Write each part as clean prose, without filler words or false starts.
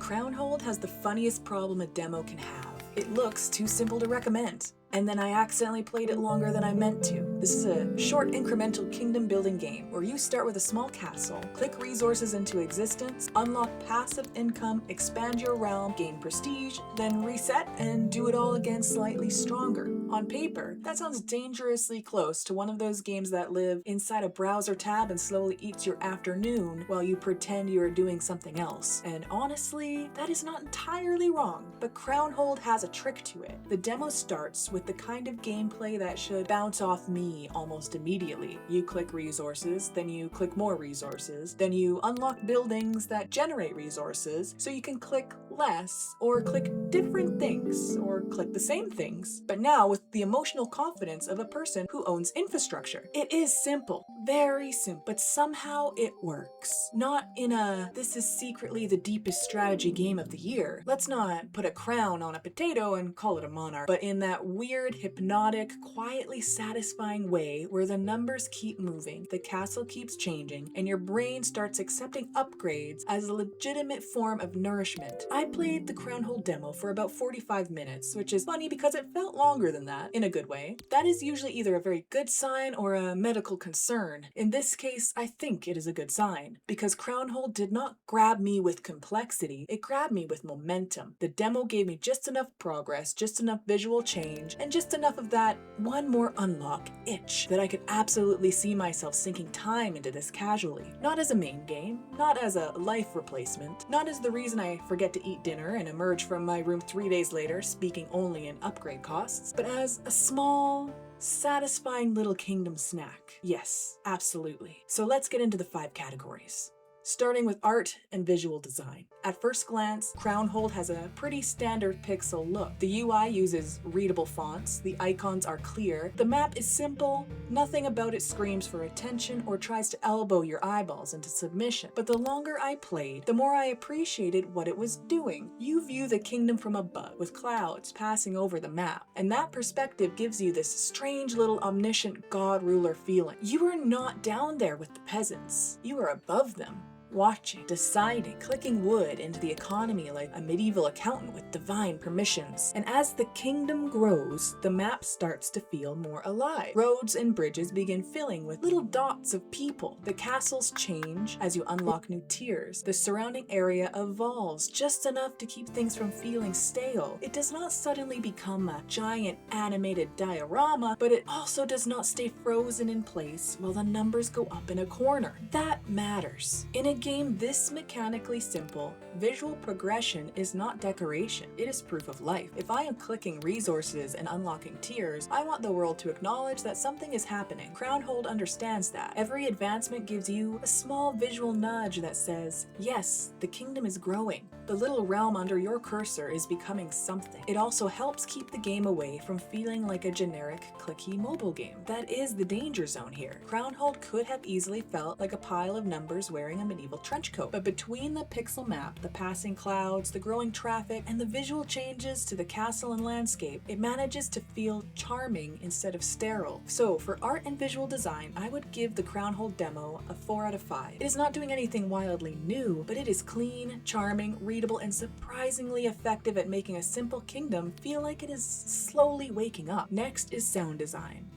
CrownHold has the funniest problem a demo can have. It looks too simple to recommend. And then I accidentally played it longer than I meant to. This is a short incremental kingdom building game where you start with a small castle, click resources into existence, unlock passive income, expand your realm, gain prestige, then reset and do it all again slightly stronger. On paper, that sounds dangerously close to one of those games that live inside a browser tab and slowly eats your afternoon while you pretend you are doing something else. And honestly, that is not entirely wrong, but CrownHold has a trick to it. The demo starts with the kind of gameplay that should bounce off me almost immediately. You click resources, then you click more resources, then you unlock buildings that generate resources, so you can click less, or click different things, or click the same things, but now with the emotional confidence of a person who owns infrastructure. It is simple, very simple, but somehow it works. Not in a, this is secretly the deepest strategy game of the year. Let's not put a crown on a potato and call it a monarch, but in that weird, hypnotic, quietly satisfying way where the numbers keep moving, the castle keeps changing, and your brain starts accepting upgrades as a legitimate form of nourishment. I played the CrownHold demo for about 45 minutes, which is funny because it felt longer than that, in a good way. That is usually either a very good sign or a medical concern. In this case, I think it is a good sign, because CrownHold did not grab me with complexity, it grabbed me with momentum. The demo gave me just enough progress, just enough visual change, and just enough of that one more unlock itch that I could absolutely see myself sinking time into this casually. Not as a main game, not as a life replacement, not as the reason I forget to eat dinner and emerge from my room 3 days later speaking only in upgrade costs, but as a small, satisfying little kingdom snack. Yes, absolutely. So let's get into the 5 categories. Starting with art and visual design. At first glance, CrownHold has a pretty standard pixel look. The UI uses readable fonts, the icons are clear, the map is simple, nothing about it screams for attention or tries to elbow your eyeballs into submission. But the longer I played, the more I appreciated what it was doing. You view the kingdom from above, with clouds passing over the map, and that perspective gives you this strange little omniscient god ruler feeling. You are not down there with the peasants, you are above them. Watching, deciding, clicking wood into the economy like a medieval accountant with divine permissions. And as the kingdom grows, the map starts to feel more alive. Roads and bridges begin filling with little dots of people. The castles change as you unlock new tiers. The surrounding area evolves just enough to keep things from feeling stale. It does not suddenly become a giant animated diorama, but it also does not stay frozen in place while the numbers go up in a corner. That matters. In a game this mechanically simple, visual progression is not decoration, it is proof of life. If I am clicking resources and unlocking tiers, I want the world to acknowledge that something is happening. CrownHold understands that. Every advancement gives you a small visual nudge that says, yes, the kingdom is growing. The little realm under your cursor is becoming something. It also helps keep the game away from feeling like a generic clicky mobile game. That is the danger zone here. CrownHold could have easily felt like a pile of numbers wearing a medieval trench coat, but between the pixel map, the passing clouds, the growing traffic, and the visual changes to the castle and landscape, it manages to feel charming instead of sterile. So for art and visual design, I would give the CrownHold demo a 4 out of 5. It is not doing anything wildly new, but it is clean, charming, readable, and surprisingly effective at making a simple kingdom feel like it is slowly waking up. Next is sound design.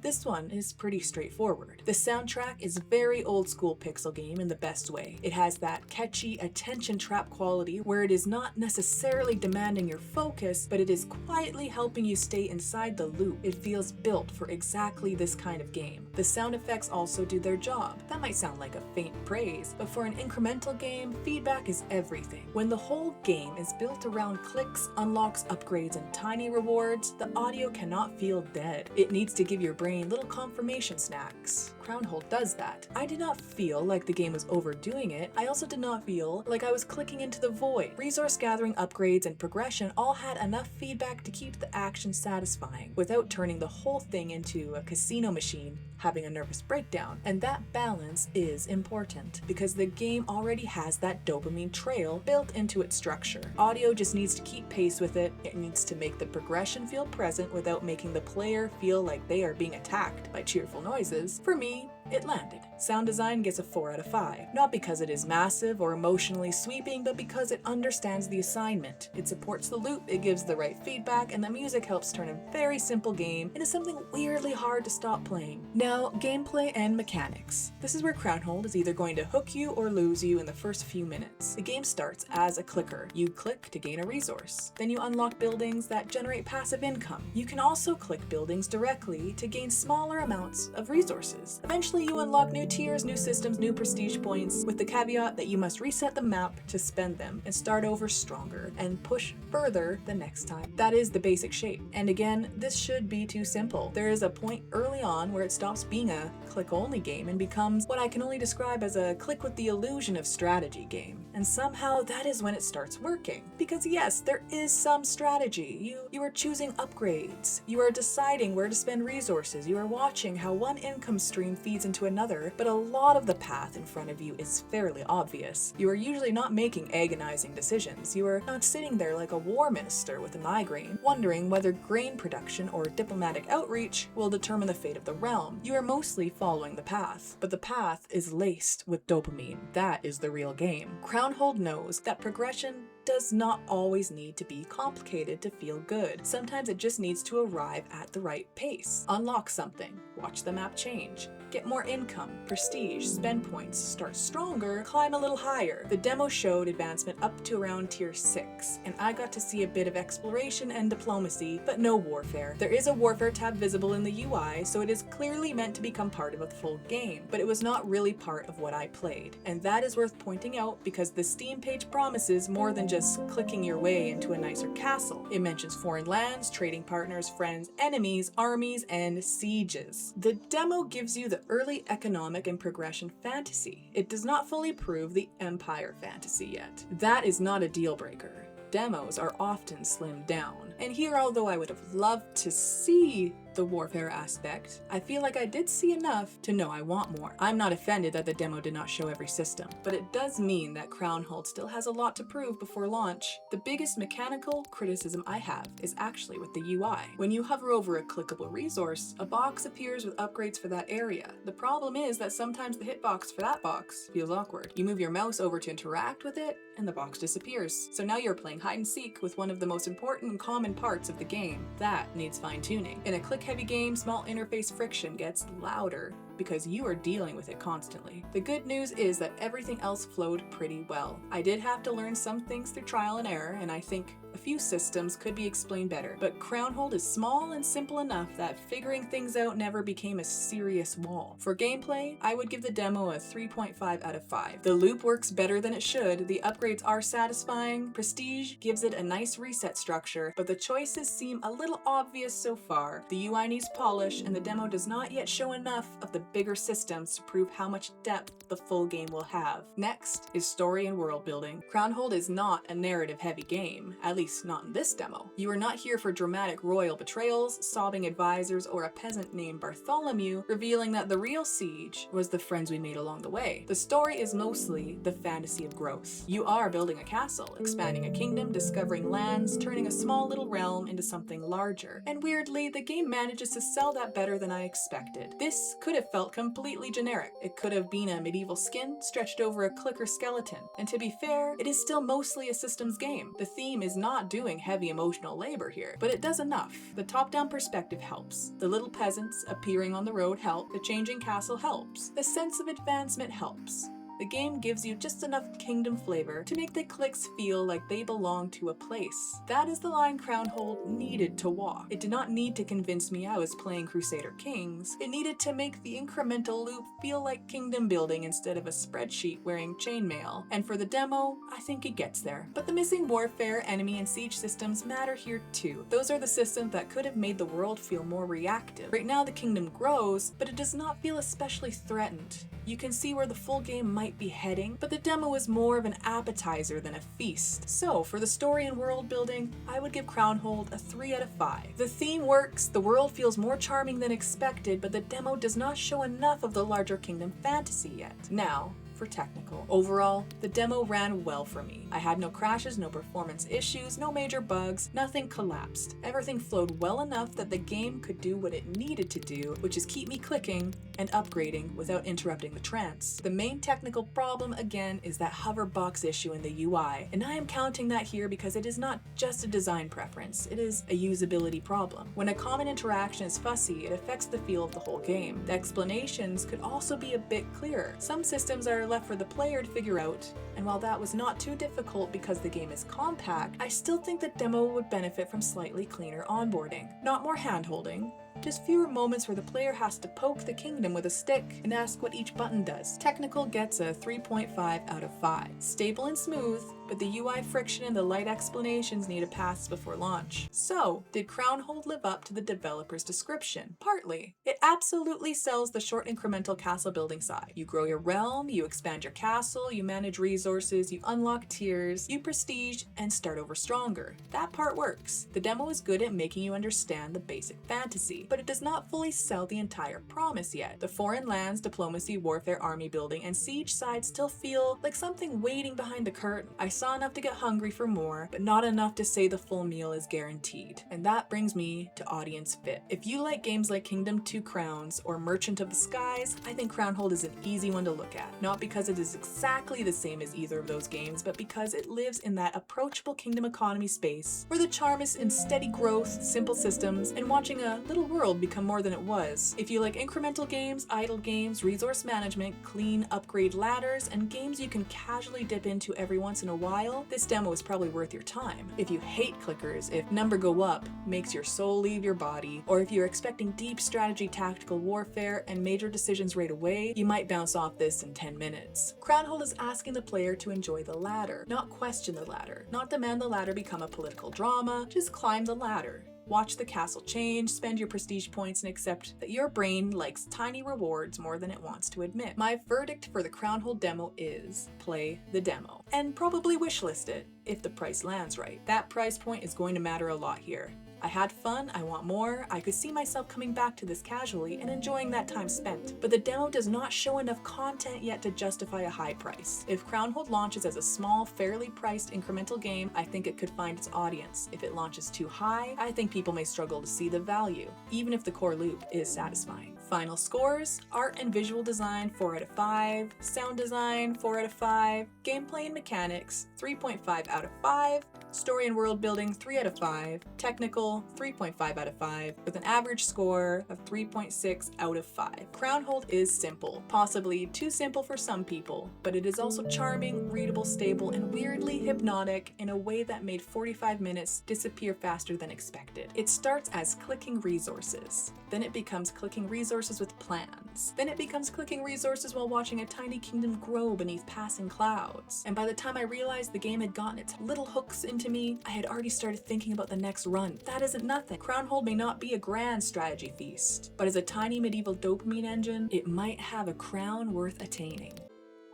This one is pretty straightforward. The soundtrack is very old school pixel game in the best way. It has that catchy attention trap quality where it is not necessarily demanding your focus, but it is quietly helping you stay inside the loop. It feels built for exactly this kind of game. The sound effects also do their job. That might sound like a faint praise, but for an incremental game, feedback is everything. When the whole game is built around clicks, unlocks, upgrades, and tiny rewards, the audio cannot feel dead. It needs to give your brain little confirmation snacks. CrownHold does that. I did not feel like the game was overdoing it. I also did not feel like I was clicking into the void. Resource gathering, upgrades, and progression all had enough feedback to keep the action satisfying without turning the whole thing into a casino machine having a nervous breakdown. And that balance is important because the game already has that dopamine trail built into its structure. Audio just needs to keep pace with it. It needs to make the progression feel present without making the player feel like they are being attacked by cheerful noises. For me, It landed. Sound design gets a 4 out of 5. Not because it is massive or emotionally sweeping, but because it understands the assignment. It supports the loop, it gives the right feedback, and the music helps turn a very simple game into something weirdly hard to stop playing. Now, gameplay and mechanics. This is where CrownHold is either going to hook you or lose you in the first few minutes. The game starts as a clicker. You click to gain a resource. Then you unlock buildings that generate passive income. You can also click buildings directly to gain smaller amounts of resources. Eventually you unlock new tiers, new systems, new prestige points, with the caveat that you must reset the map to spend them and start over stronger and push further the next time. That is the basic shape. And again, this should be too simple. There is a point early on where it stops being a click-only game and becomes what I can only describe as a click with the illusion of strategy game. And somehow that is when it starts working. Because yes, there is some strategy. You are choosing upgrades. You are deciding where to spend resources. You are watching how one income stream feeds into another, but a lot of the path in front of you is fairly obvious. You are usually not making agonizing decisions. You are not sitting there like a war minister with a migraine, wondering whether grain production or diplomatic outreach will determine the fate of the realm. You are mostly following the path, but the path is laced with dopamine. That is the real game. CrownHold knows that progression does not always need to be complicated to feel good. Sometimes it just needs to arrive at the right pace. Unlock something, watch the map change, get more income, prestige, spend points, start stronger, climb a little higher. The demo showed advancement up to around tier 6, and I got to see a bit of exploration and diplomacy, but no warfare. There is a warfare tab visible in the UI, so it is clearly meant to become part of a full game, but it was not really part of what I played. And that is worth pointing out because the Steam page promises more than just clicking your way into a nicer castle. It mentions foreign lands, trading partners, friends, enemies, armies, and sieges. The demo gives you the early economic and progression fantasy. It does not fully prove the empire fantasy yet. That is not a deal breaker. Demos are often slimmed down. And here, although I would have loved to see the warfare aspect, I feel like I did see enough to know I want more. I'm not offended that the demo did not show every system, but it does mean that CrownHold still has a lot to prove before launch. The biggest mechanical criticism I have is actually with the UI. When you hover over a clickable resource, a box appears with upgrades for that area. The problem is that sometimes the hitbox for that box feels awkward. You move your mouse over to interact with it, and the box disappears. So now you're playing hide and seek with one of the most important and common parts of the game. That needs fine-tuning. In a click-heavy game, small interface friction gets louder because you are dealing with it constantly. The good news is that everything else flowed pretty well. I did have to learn some things through trial and error, and I think a few systems could be explained better, but CrownHold is small and simple enough that figuring things out never became a serious wall. For gameplay, I would give the demo a 3.5 out of 5. The loop works better than it should, the upgrades are satisfying, prestige gives it a nice reset structure, but the choices seem a little obvious so far. The UI needs polish, and the demo does not yet show enough of the bigger systems to prove how much depth the full game will have. Next is story and world building. CrownHold is not a narrative-heavy game, at least not in this demo. You are not here for dramatic royal betrayals, sobbing advisors, or a peasant named Bartholomew revealing that the real siege was the friends we made along the way. The story is mostly the fantasy of growth. You are building a castle, expanding a kingdom, discovering lands, turning a small little realm into something larger. And weirdly, the game manages to sell that better than I expected. This could have felt completely generic. It could have been a medieval skin stretched over a clicker skeleton. And to be fair, it is still mostly a systems game. The theme is not doing heavy emotional labor here, but it does enough. The top-down perspective helps. The little peasants appearing on the road help. The changing castle helps. The sense of advancement helps. The game gives you just enough kingdom flavor to make the clicks feel like they belong to a place. That is the line CrownHold needed to walk. It did not need to convince me I was playing Crusader Kings. It needed to make the incremental loop feel like kingdom building instead of a spreadsheet wearing chainmail. And for the demo, I think it gets there. But the missing warfare, enemy, and siege systems matter here too. Those are the systems that could have made the world feel more reactive. Right now the kingdom grows, but it does not feel especially threatened. You can see where the full game might be heading, but the demo is more of an appetizer than a feast. So for the story and world building, I would give CrownHold a 3 out of 5. The theme works, the world feels more charming than expected, but the demo does not show enough of the larger kingdom fantasy yet. Now, for for technical. Overall, the demo ran well for me. I had no crashes, no performance issues, no major bugs, nothing collapsed. Everything flowed well enough that the game could do what it needed to do, which is keep me clicking and upgrading without interrupting the trance. The main technical problem, again, is that hover box issue in the UI, and I am counting that here because it is not just a design preference, it is a usability problem. When a common interaction is fussy, it affects the feel of the whole game. The explanations could also be a bit clearer. Some systems are left for the player to figure out, and while that was not too difficult because the game is compact, I still think the demo would benefit from slightly cleaner onboarding. Not more hand-holding, just fewer moments where the player has to poke the kingdom with a stick and ask what each button does. Technical gets a 3.5 out of 5. Stable and smooth, but the UI friction and the light explanations need a pass before launch. So, did CrownHold live up to the developer's description? Partly. It absolutely sells the short incremental castle building side. You grow your realm, you expand your castle, you manage resources, you unlock tiers, you prestige, and start over stronger. That part works. The demo is good at making you understand the basic fantasy, but it does not fully sell the entire promise yet. The foreign lands, diplomacy, warfare, army building, and siege sides still feel like something waiting behind the curtain. I saw enough to get hungry for more, but not enough to say the full meal is guaranteed. And that brings me to audience fit. If you like games like Kingdom 2 Crowns or Merchant of the Skies, I think CrownHold is an easy one to look at. Not because it is exactly the same as either of those games, but because it lives in that approachable kingdom economy space, where the charm is in steady growth, simple systems, and watching a little world become more than it was. If you like incremental games, idle games, resource management, clean upgrade ladders, and games you can casually dip into every once in a while, this demo is probably worth your time. If you hate clickers, if number go up makes your soul leave your body, or if you're expecting deep strategy, tactical warfare, and major decisions right away, you might bounce off this in 10 minutes. CrownHold is asking the player to enjoy the ladder, not question the ladder, not demand the ladder become a political drama, just climb the ladder. Watch the castle change, spend your prestige points, and accept that your brain likes tiny rewards more than it wants to admit. My verdict for the CrownHold demo is play the demo, and probably wishlist it if the price lands right. That price point is going to matter a lot here. I had fun, I want more, I could see myself coming back to this casually and enjoying that time spent. But the demo does not show enough content yet to justify a high price. If CrownHold launches as a small, fairly priced incremental game, I think it could find its audience. If it launches too high, I think people may struggle to see the value, even if the core loop is satisfying. Final scores: art and visual design 4 out of 5, sound design 4 out of 5, gameplay and mechanics 3.5 out of 5, story and world building 3 out of 5, technical 3.5 out of 5, with an average score of 3.6 out of 5. CrownHold is simple, possibly too simple for some people, but it is also charming, readable, stable, and weirdly hypnotic in a way that made 45 minutes disappear faster than expected. It starts as clicking resources, then it becomes clicking resources with plans, then it becomes clicking resources while watching a tiny kingdom grow beneath passing clouds. And by the time I realized the game had gotten its little hooks into me, I had already started thinking about the next run. That isn't nothing. CrownHold may not be a grand strategy feast, but as a tiny medieval dopamine engine, it might have a crown worth attaining.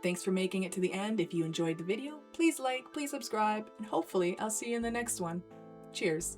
Thanks for making it to the end. If you enjoyed the video, please like, please subscribe, and hopefully I'll see you in the next one. Cheers.